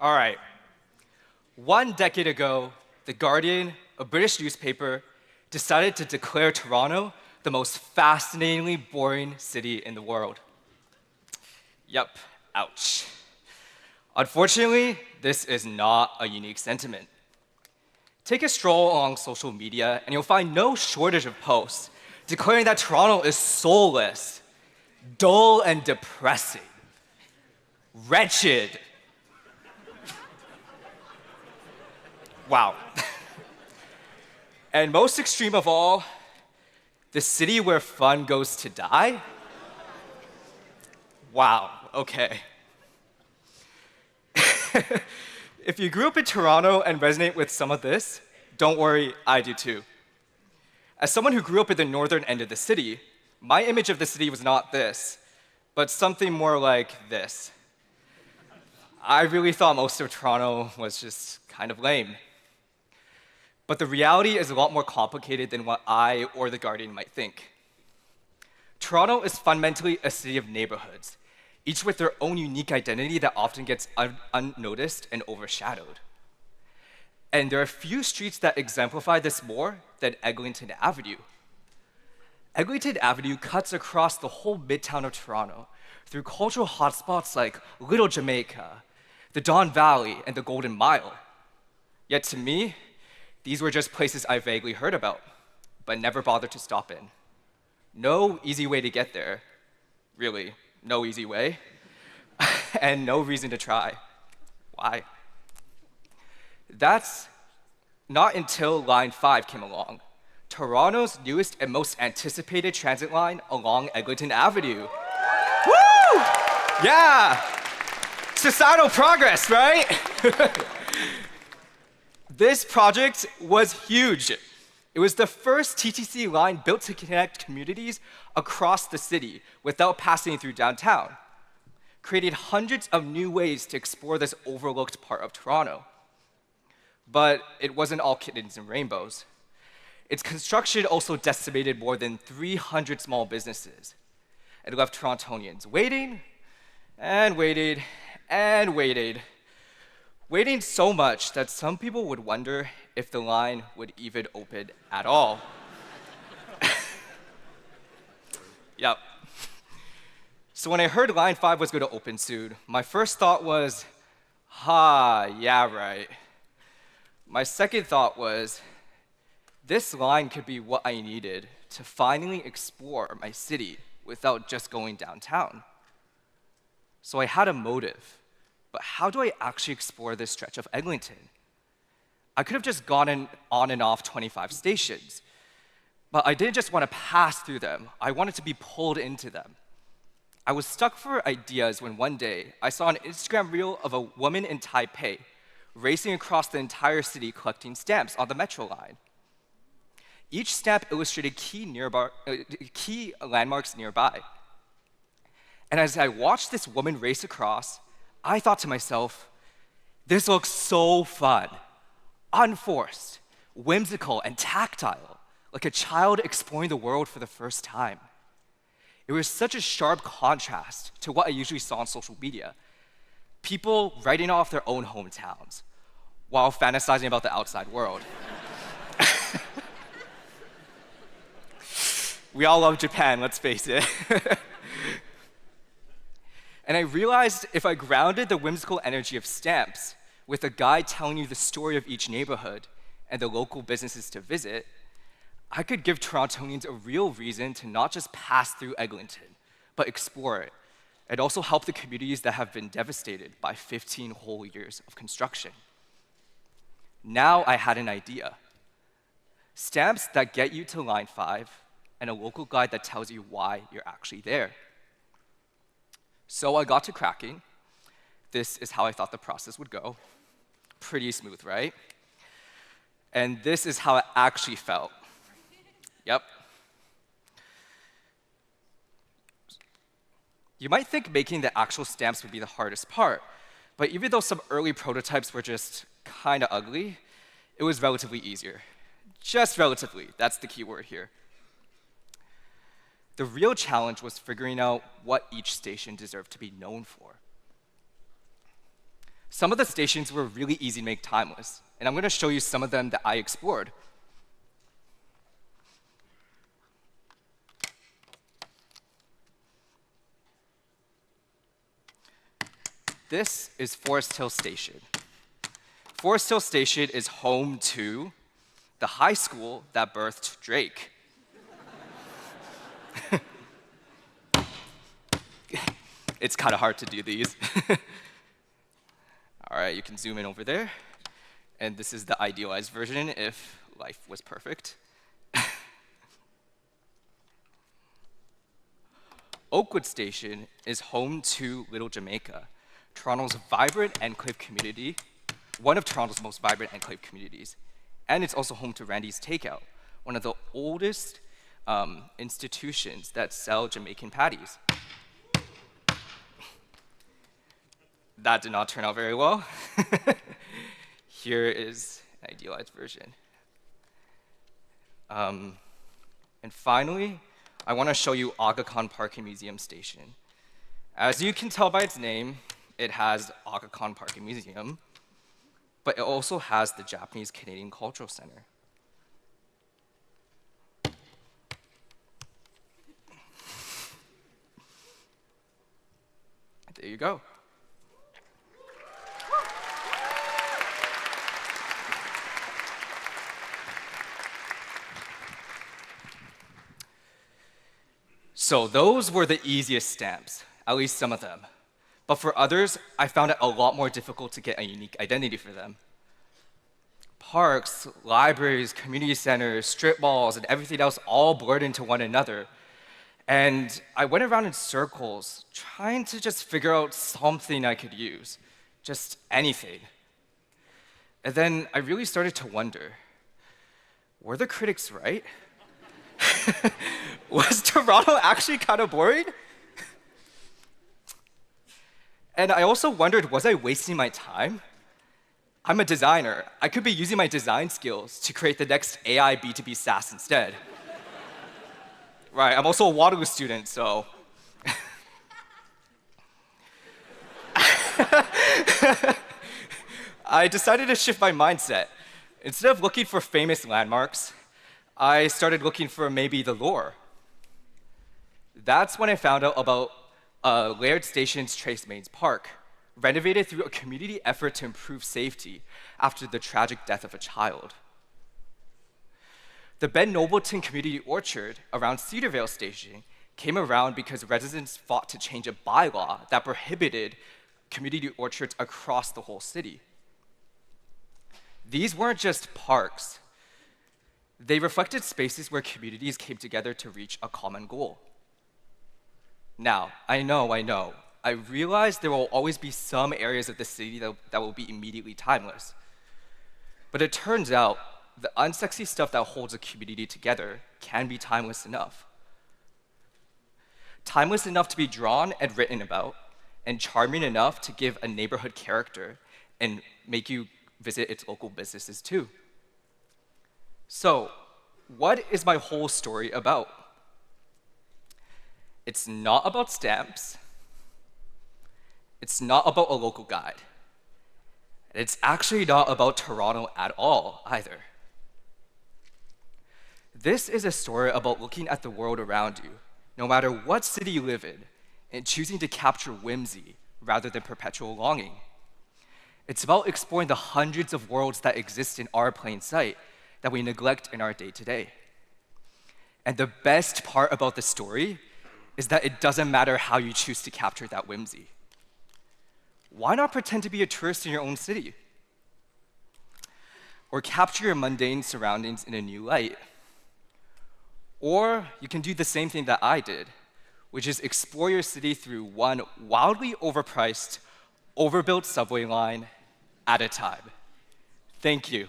All right. 1 decade ago, The Guardian, a British newspaper, decided to declare Toronto the most fascinatingly boring city in the world. Yup, ouch. Unfortunately, this is not a unique sentiment. Take a stroll along social media, and you'll find no shortage of posts declaring that Toronto is soulless, dull and depressing, wretched. Wow. And most extreme of all, the city where fun goes to die? Wow, okay. If you grew up in Toronto and resonate with some of this, don't worry, I do too. As someone who grew up at the northern end of the city, my image of the city was not this, but something more like this. I really thought most of Toronto was just kind of lame. But the reality is a lot more complicated than what I or The Guardian might think. Toronto is fundamentally a city of neighborhoods, each with their own unique identity that often gets unnoticed and overshadowed. And there are few streets that exemplify this more than Eglinton Avenue. Eglinton Avenue cuts across the whole midtown of Toronto through cultural hotspots like Little Jamaica, the Don Valley, and the Golden Mile. Yet to me, these were just places I vaguely heard about, but never bothered to stop in. No easy way to get there. Really, no easy way. And no reason to try. Why? That's not until Line 5 came along, Toronto's newest and most anticipated transit line along Eglinton Avenue. Woo! Yeah! Societal progress, right? This project was huge. It was the first TTC line built to connect communities across the city without passing through downtown, creating hundreds of new ways to explore this overlooked part of Toronto. But it wasn't all kittens and rainbows. Its construction also decimated more than 300 small businesses. It left Torontonians waiting and waited and waited. Waiting so much that some people would wonder if the line would even open at all. Yep. So when I heard Line 5 was going to open soon, my first thought was, yeah, right. My second thought was, this line could be what I needed to finally explore my city without just going downtown. So I had a motive. But how do I actually explore this stretch of Eglinton? I could have just gone on and off 25 stations, but I didn't just want to pass through them. I wanted to be pulled into them. I was stuck for ideas when one day I saw an Instagram reel of a woman in Taipei racing across the entire city collecting stamps on the metro line. Each stamp illustrated key landmarks nearby. And as I watched this woman race across, I thought to myself, this looks so fun, unforced, whimsical, and tactile, like a child exploring the world for the first time. It was such a sharp contrast to what I usually saw on social media. People writing off their own hometowns while fantasizing about the outside world. We all love Japan, let's face it. And I realized if I grounded the whimsical energy of stamps with a guide telling you the story of each neighborhood and the local businesses to visit, I could give Torontonians a real reason to not just pass through Eglinton, but explore it, and also help the communities that have been devastated by 15 whole years of construction. Now I had an idea. Stamps that get you to Line 5, and a local guide that tells you why you're actually there. So I got to cracking. This is how I thought the process would go. Pretty smooth, right? And this is how it actually felt. Yep. You might think making the actual stamps would be the hardest part, but even though some early prototypes were just kind of ugly, it was relatively easier. Just relatively, that's the key word here. The real challenge was figuring out what each station deserved to be known for. Some of the stations were really easy to make timeless, and I'm going to show you some of them that I explored. This is Forest Hill Station. Forest Hill Station is home to the high school that birthed Drake. It's kind of hard to do these. All right, you can zoom in over there. And this is the idealized version if life was perfect. Oakwood Station is home to Little Jamaica, Toronto's vibrant enclave community, one of Toronto's most vibrant enclave communities. And it's also home to Randy's Takeout, one of the oldest institutions that sell Jamaican patties. That did not turn out very well. Here is an idealized version. And finally, I want to show you Aga Khan Park and Museum Station. As you can tell by its name, it has Aga Khan Park and Museum, but it also has the Japanese Canadian Cultural Center. There you go. So those were the easiest stamps, at least some of them. But for others, I found it a lot more difficult to get a unique identity for them. Parks, libraries, community centers, strip malls, and everything else all blurred into one another. And I went around in circles, trying to just figure out something I could use, just anything. And then I really started to wonder, were the critics right? Was Toronto actually kind of boring? And I also wondered, was I wasting my time? I'm a designer. I could be using my design skills to create the next AI B2B SaaS instead. Right, I'm also a Waterloo student, so. I decided to shift my mindset. Instead of looking for famous landmarks, I started looking for maybe the lore. That's when I found out about Laird Station's Trace Mains Park, renovated through a community effort to improve safety after the tragic death of a child. The Ben Nobleton Community Orchard around Cedarvale Station came around because residents fought to change a bylaw that prohibited community orchards across the whole city. These weren't just parks. They reflected spaces where communities came together to reach a common goal. Now, I know, I realize there will always be some areas of the city that will be immediately timeless. But it turns out the unsexy stuff that holds a community together can be timeless enough. Timeless enough to be drawn and written about, and charming enough to give a neighborhood character and make you visit its local businesses too. So, what is my whole story about? It's not about stamps. It's not about a local guide. And it's actually not about Toronto at all, either. This is a story about looking at the world around you, no matter what city you live in, and choosing to capture whimsy rather than perpetual longing. It's about exploring the hundreds of worlds that exist in our plain sight that we neglect in our day-to-day. And the best part about the story is that it doesn't matter how you choose to capture that whimsy. Why not pretend to be a tourist in your own city? Or capture your mundane surroundings in a new light. Or you can do the same thing that I did, which is explore your city through one wildly overpriced, overbuilt subway line at a time. Thank you.